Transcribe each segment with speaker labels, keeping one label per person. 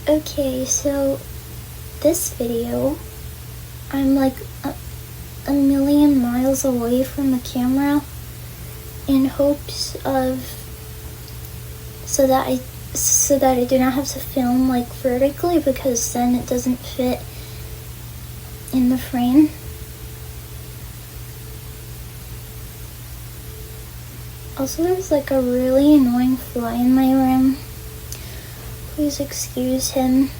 Speaker 1: Okay, so this video, I'm like a million miles away from the camera in hopes of so that I do not have to film like vertically, because then it doesn't fit in the frame. Also, there's like a really annoying fly in my room. Please excuse him.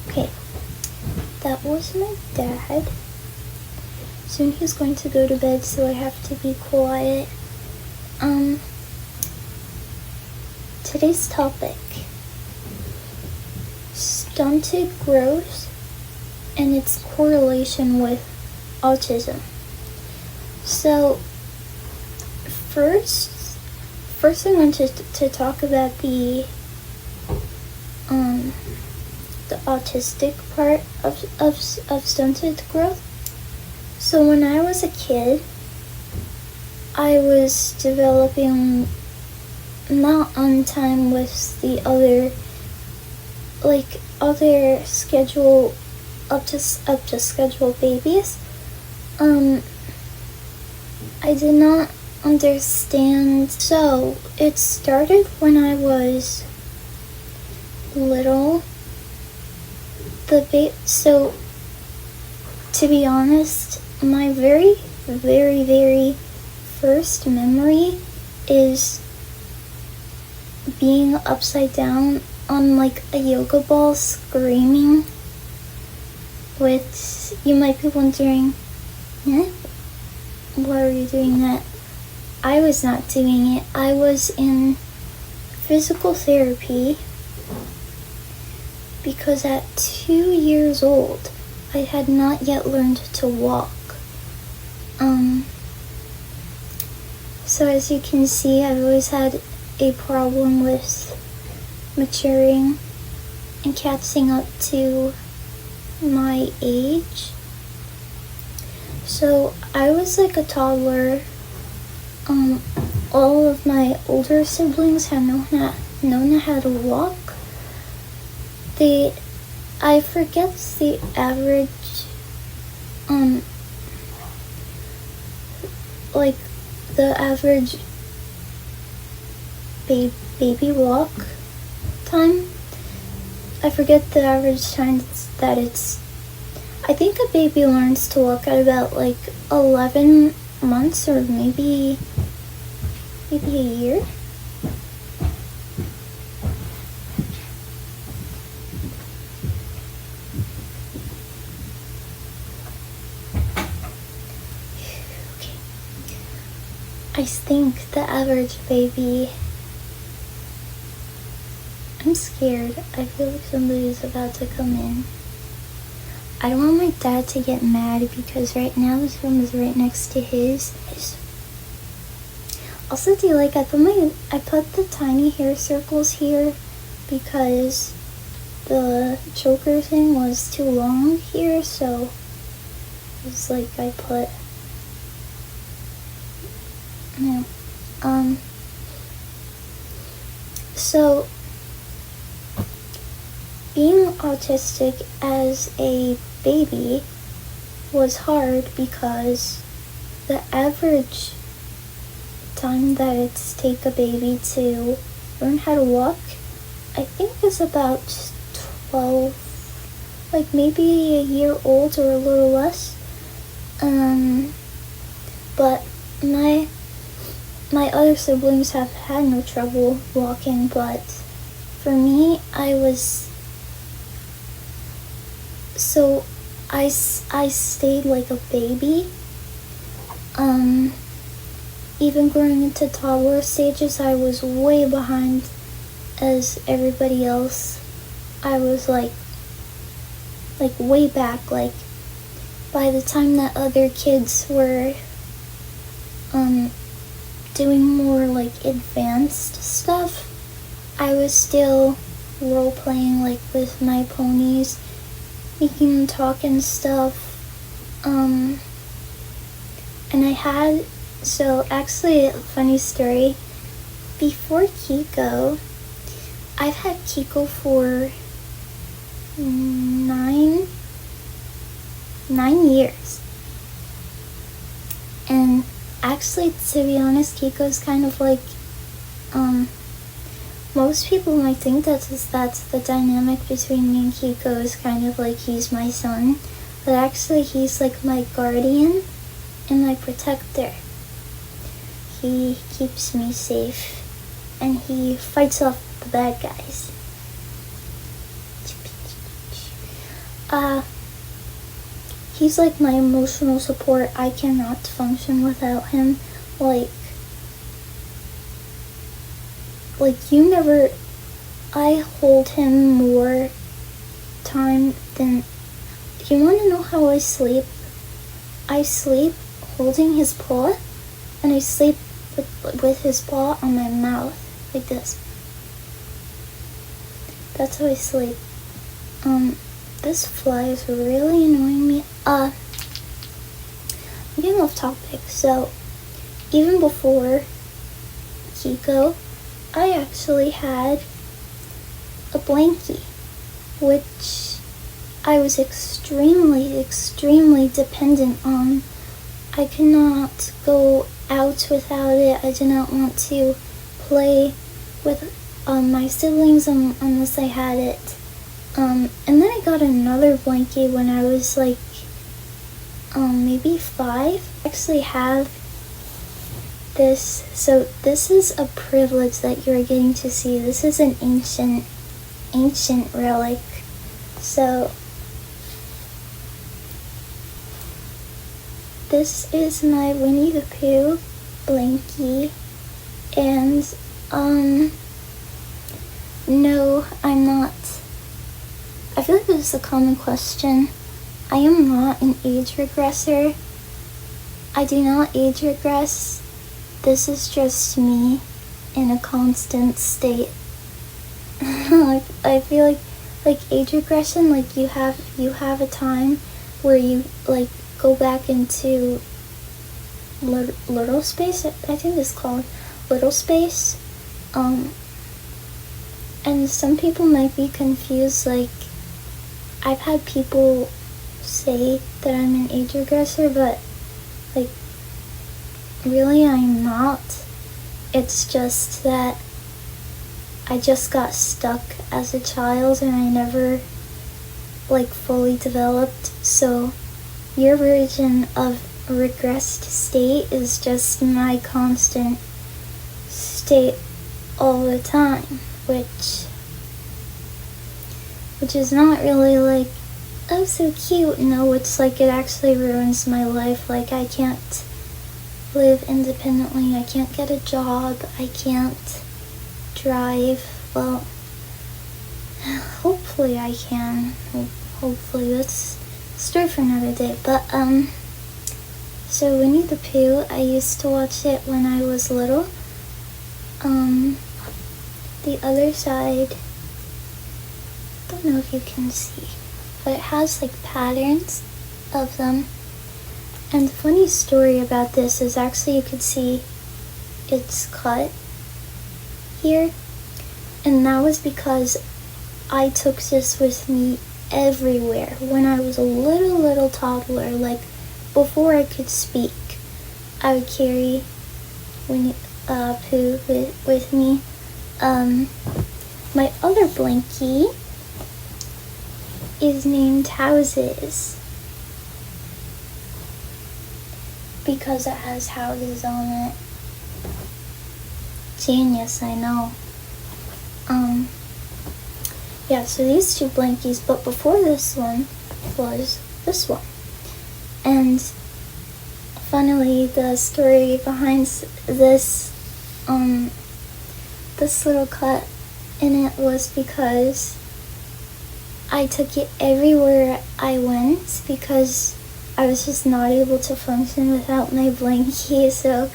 Speaker 1: Okay, that was my dad. Soon he's going to go to bed, so I have to be quiet. Today's topic: stunted growth and its correlation with autism. So first I wanted to talk about the autistic part of stunted growth. So when I was a kid, I was developing not on time with the other schedule up to schedule babies. I did not understand. So it started when I was little. So to be honest, my very, very, very first memory is being upside down on like a yoga ball screaming. With, you might be wondering, why are you doing that? I was not doing it. I was in physical therapy because at 2 years old, I had not yet learned to walk. So as you can see, I've always had a problem with maturing and catching up to my age. So I was like a toddler. All of my older siblings had known how to walk. I forget the average, like the average baby walk time. I forget the average time that it's. I think a baby learns to walk at about like 11 months or maybe a year. I think the average baby. I'm scared. I feel like somebody's about to come in. I don't want my dad to get mad because right now this room is right next to his. Also, do you like I put the tiny hair circles here because the choker thing was too long here, so it's like I put so being autistic as a baby was hard because the average time that it's take a baby to learn how to walk, I think is about 12, like maybe a year old or a little less. But my other siblings have had no trouble walking, but for me, I stayed like a baby. Even growing into toddler stages, I was way behind as everybody else. I was like way back, like by the time that other kids were doing more like advanced stuff, I was still role playing like with my ponies, making them talk and stuff. And I had, so actually a funny story, before Kiko, I've had Kiko for 9 years. And actually, to be honest, Kiko's kind of like, most people might think that's the dynamic between me and Kiko, is kind of like he's my son. But actually, he's like my guardian and my protector. He keeps me safe and he fights off the bad guys. He's like my emotional support. I cannot function without him. Like you never, I hold him more time than, you want to know how I sleep? I sleep holding his paw, and I sleep with his paw on my mouth, like this. That's how I sleep. This fly is really annoying me. I'm getting off topic. So, even before Kiko, I actually had a blankie, which I was extremely, extremely dependent on. I could not go out without it. I did not want to play with my siblings unless I had it. And then I got another blankie when I was like maybe 5. I actually have this. So this is a privilege that you're getting to see. This is an ancient relic. So this is my Winnie the Pooh blankie, and no, I'm not. I feel like this is a common question. I am not an age regressor. I do not age regress. This is just me in a constant state. I feel like age regression, like you have a time where you like go back into little space. I think it's called little space. And some people might be confused. Like, I've had people say that I'm an age regressor, but like, really I'm not. It's just that I just got stuck as a child and I never like fully developed. So your version of regressed state is just my constant state all the time, which is not really like, oh, so cute. No, it's like it actually ruins my life. Like, I can't live independently. I can't get a job. I can't drive. Well, hopefully I can. Hopefully. That's a story for another day. But, so Winnie the Pooh, I used to watch it when I was little. The other side, don't know if you can see, but it has like patterns of them. And the funny story about this is actually you could see it's cut here, and that was because I took this with me everywhere when I was a little toddler. Like, before I could speak, I would carry Winnie Pooh with me. My other blankie is named Houses because it has houses on it. Genius, I know. Yeah, so these two blankies, but before this one was this one. And funnily, the story behind this this little cut in it was because I took it everywhere I went because I was just not able to function without my blankie. So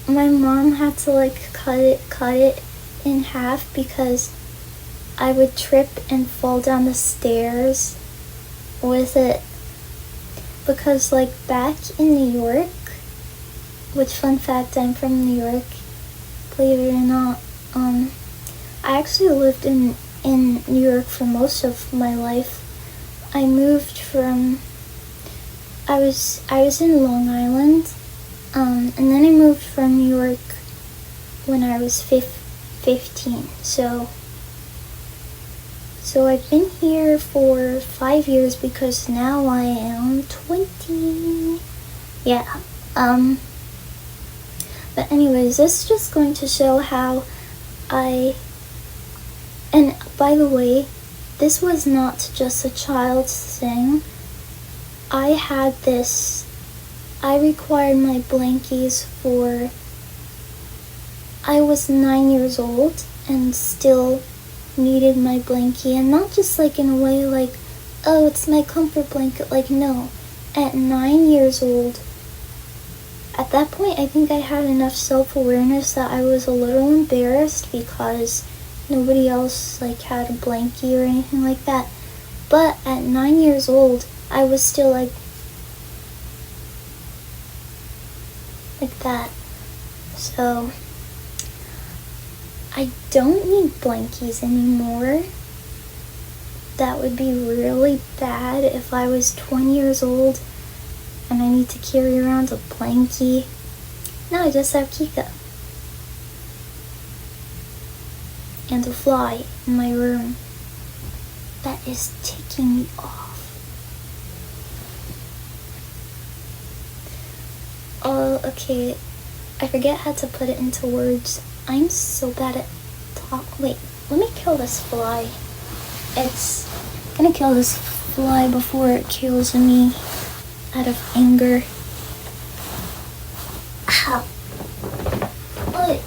Speaker 1: my mom had to like cut it in half because I would trip and fall down the stairs with it. Because like back in New York, which fun fact, I'm from New York, believe it or not, I actually lived in New York for most of my life. I moved from, I was in Long Island, and then I moved from New York when I was 15. So I've been here for 5 years because now I am 20. Yeah. But anyways, this is just going to show how and by the way, this was not just a child's thing. I required my blankies I was 9 years old and still needed my blankie, and not just like in a way like, oh, it's my comfort blanket, like no. At 9 years old, at that point I think I had enough self-awareness that I was a little embarrassed because nobody else like had a blankie or anything like that. But at 9 years old, I was still like that. So I don't need blankies anymore. That would be really bad if I was 20 years old and I need to carry around a blankie. Now I just have Kika. And a fly in my room that is ticking me off. Oh, okay. I forget how to put it into words. I'm so bad at wait, let me kill this fly. It's gonna kill this fly before it kills me out of anger. Ow. What?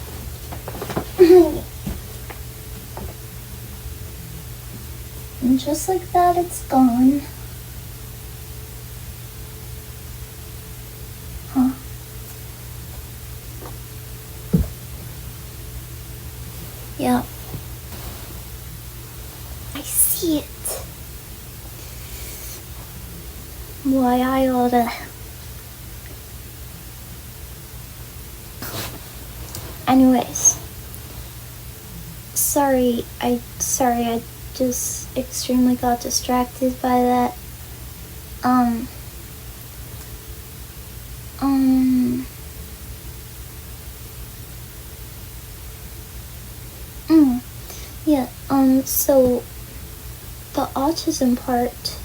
Speaker 1: And just like that, it's gone. Huh. Yeah. I see it. Why I oughta. Anyways. Sorry, I just extremely got distracted by that. Yeah, so the autism part,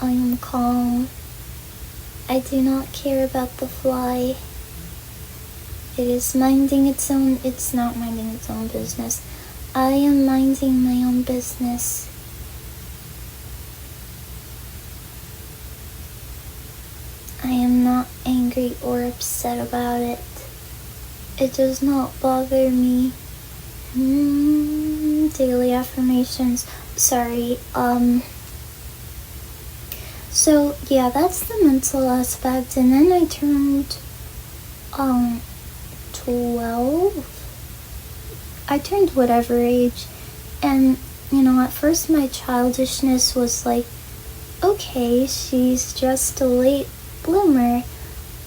Speaker 1: I am calm. I do not care about the fly. It is minding its own, it's not minding its own business. I am minding my own business. I am not angry or upset about it. It does not bother me. Daily affirmations. Sorry, so yeah, that's the mental aspect. And then I turned 12. I turned whatever age, and at first my childishness was like, okay, she's just a late bloomer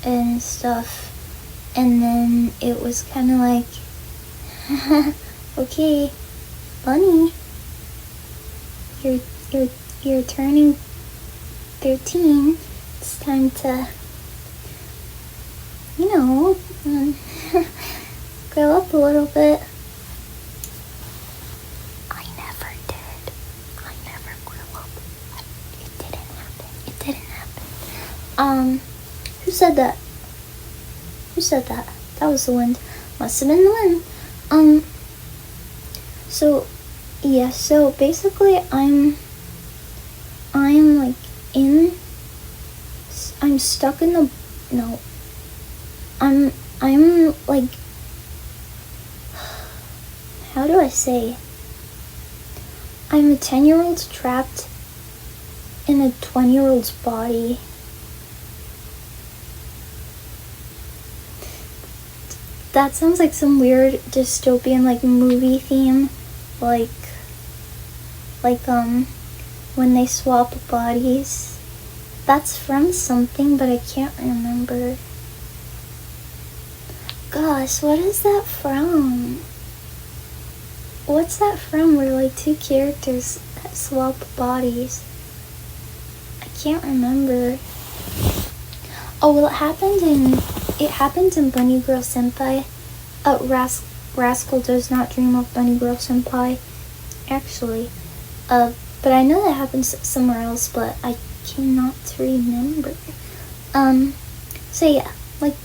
Speaker 1: and stuff. And then it was kind of like, okay, Bunny, you're turning 13. It's time to, grow up a little bit. I never did. I never grew up. It didn't happen. Who said that? That was the wind. Must have been the wind. So basically I'm like I'm stuck in the, no, I'm like, how do I say? I'm a 10-year-old trapped in a 20-year-old's body. That sounds like some weird dystopian like movie theme, like when they swap bodies. That's from something, but I can't remember. Gosh, what is that from? What's that from where like two characters swap bodies? I can't remember. Oh, well, it happened in Bunny Girl Senpai. Rascal Does Not Dream of Bunny Girl Senpai, actually. But I know that happens somewhere else, but I cannot remember. So yeah, like,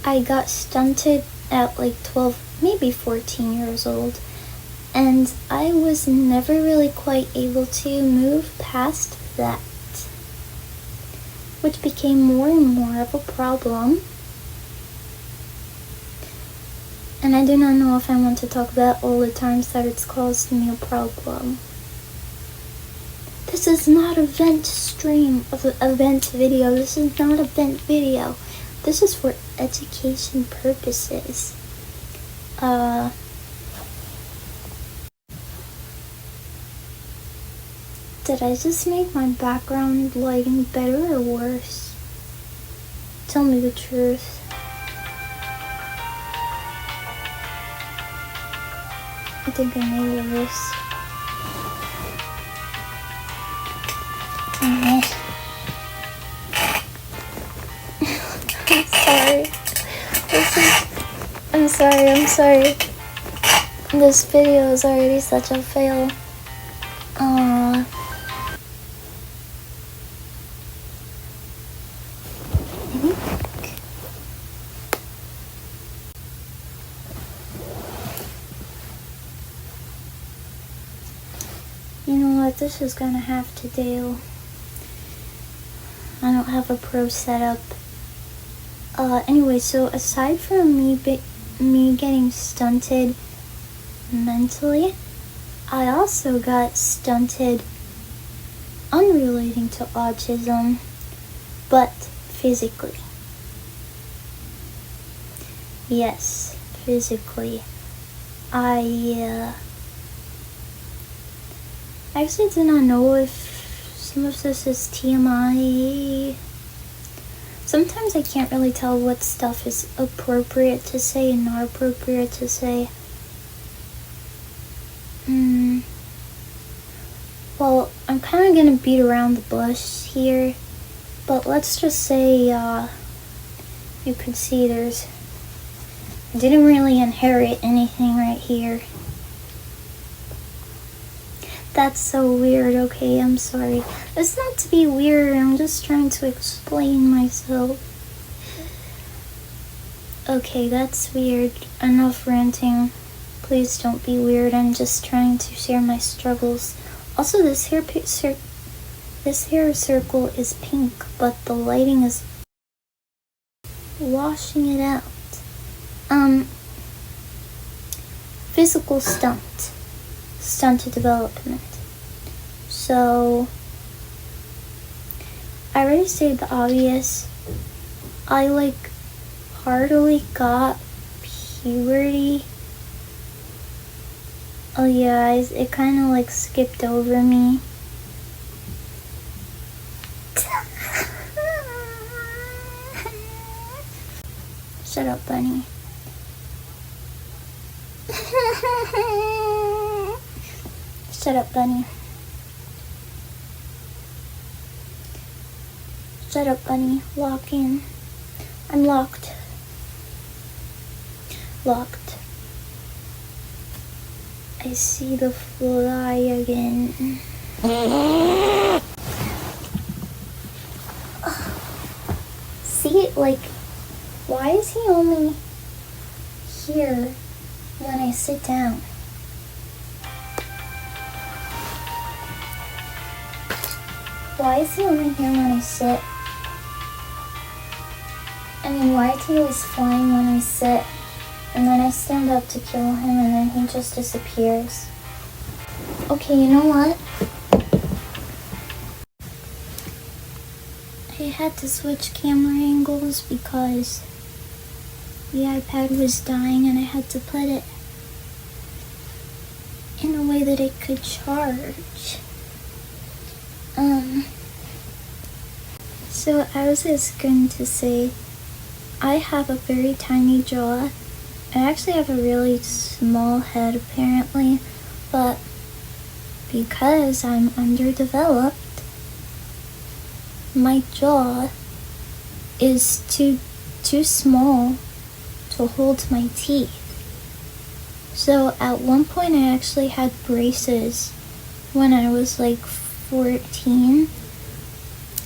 Speaker 1: I got stunted at like 12, maybe 14 years old, and I was never really quite able to move past that, which became more and more of a problem. And I do not know if I want to talk about all the times that it's caused me a problem. This is not a vent stream of event video. This is not a vent video. This is for education purposes. Did I just make my background lighting better or worse? Tell me the truth. I think I made it worse. I'm sorry. This video is already such a fail. You know what, this is gonna have to do. I don't have a pro setup. Anyway, so aside from me getting stunted mentally, I also got stunted unrelating to autism, but physically. Yes, physically. I actually do not know if some of this is TMI. Sometimes I can't really tell what stuff is appropriate to say and not appropriate to say. Well, I'm kind of gonna beat around the bush here, but let's just say, you can see I didn't really inherit anything right here. That's so weird. Okay, I'm sorry. It's not to be weird, I'm just trying to explain myself. Okay, that's weird. Enough ranting. Please don't be weird. I'm just trying to share my struggles. Also, this hair circle is pink, but the lighting is washing it out. Physical stunted development. So, I already stated the obvious. I hardly got puberty. Oh yeah, it kind of skipped over me. Shut up, bunny. Shut up, bunny. Shut up, bunny. Lock in. I'm locked. Locked. I see the fly again. See, why is he only here when I sit down? Why is he only here when I sit? I mean, why is he always flying when I sit? And then I stand up to kill him and then he just disappears. Okay, you know what? had to switch camera angles because the iPad was dying and I had to put it in a way that it could charge. So I was just going to say, I have a very tiny jaw. I actually have a really small head apparently, but because I'm underdeveloped, my jaw is too small to hold my teeth. So at one point I actually had braces when I was like 14.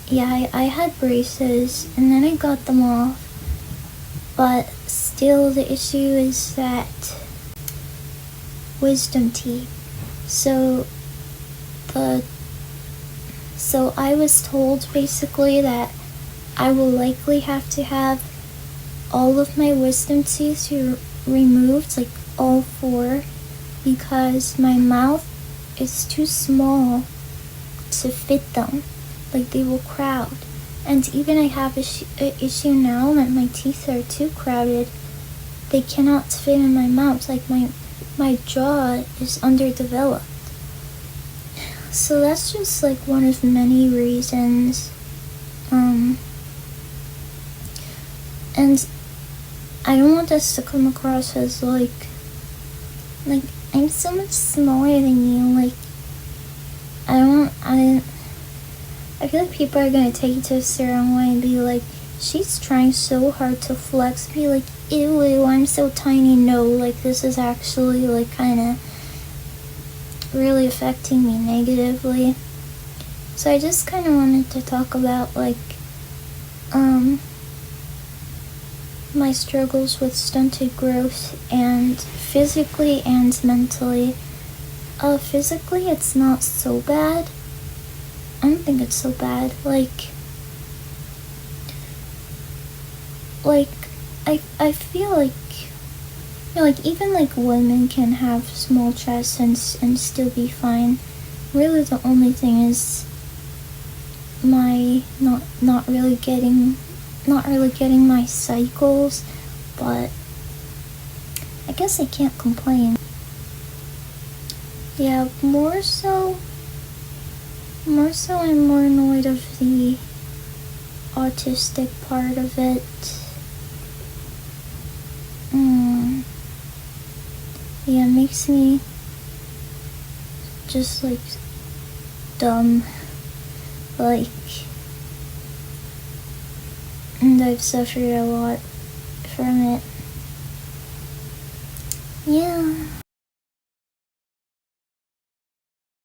Speaker 1: Yeah, I had braces and then I got them off. But still the issue is that wisdom teeth. So I was told basically that I will likely have to have all of my wisdom teeth removed, like all 4, because my mouth is too small to fit them. Like they will crowd. And even I have an issue now that my teeth are too crowded. They cannot fit in my mouth. Like my jaw is underdeveloped. So that's just like one of many reasons. And I don't want this to come across as like I'm so much smaller than you. Like I feel like people are gonna take it to a certain way and be like, she's trying so hard to flex. Be like, ew, I'm so tiny. No, like this is actually like kind of really affecting me negatively. So I just kind of wanted to talk about like my struggles with stunted growth, and physically and mentally. Physically it's not so bad. I don't think it's so bad. Like I feel like, you know, like even like women can have small chests and still be fine. Really the only thing is my not really getting my cycles, but I guess I can't complain. Yeah, more so I'm more annoyed of the autistic part of it. Yeah, it makes me just like dumb. Like, and I've suffered a lot from it.